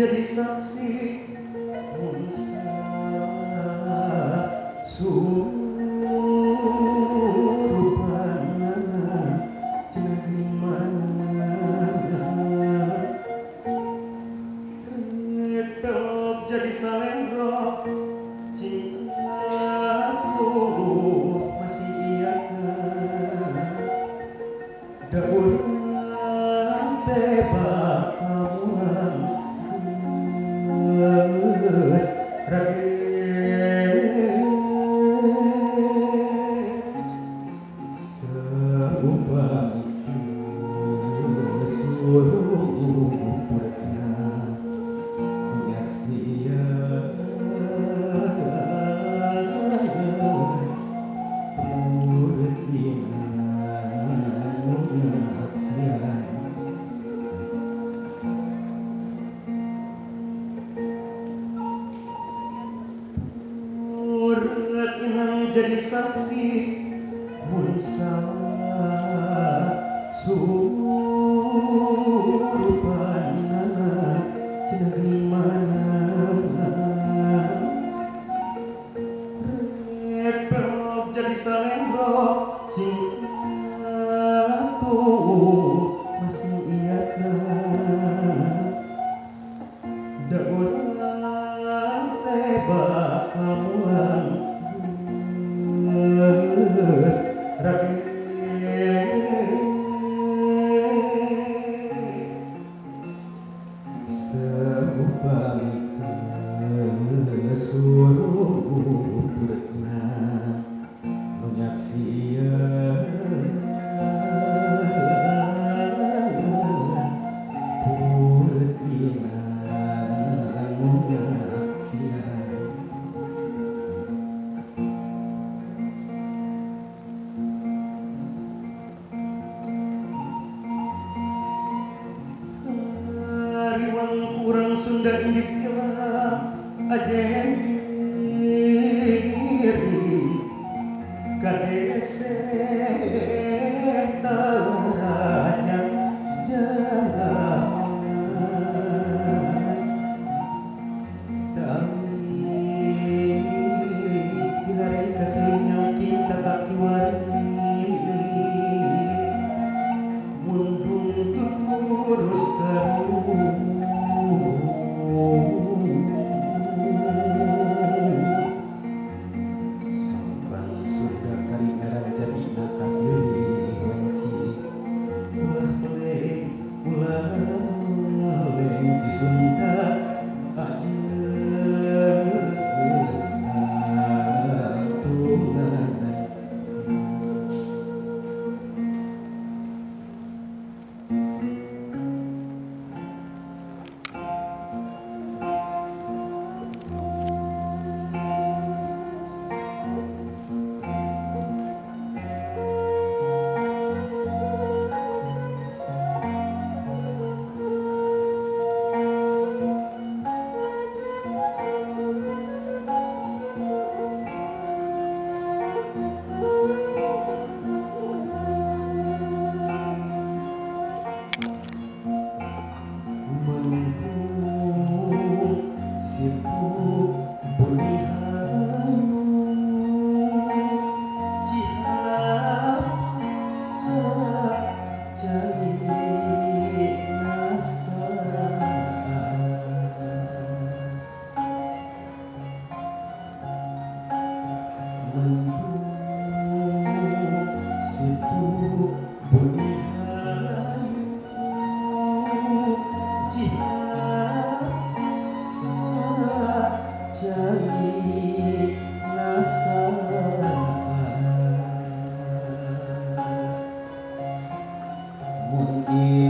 jadi saksi Musa surupana jadi mana retop jadi salendro cintaku masih iya daun tebak kamuan geus raden seubah surupna nyaksian jadi saksi Musa surupana jadi mana retop jadi salendro cintaku masih iya da urang tebak kamuan geus raden seubahikeun surupna nu nyaksieun purtina nu nyaksieun urang Sunda Inggris kela ajen diri kadese taranya jalan tapi bilare kasihnya kita tak kiwari mundung tuh urus terus sampan sudah karingaran jadi nakasih wanci ulah leng di Sunda mungkin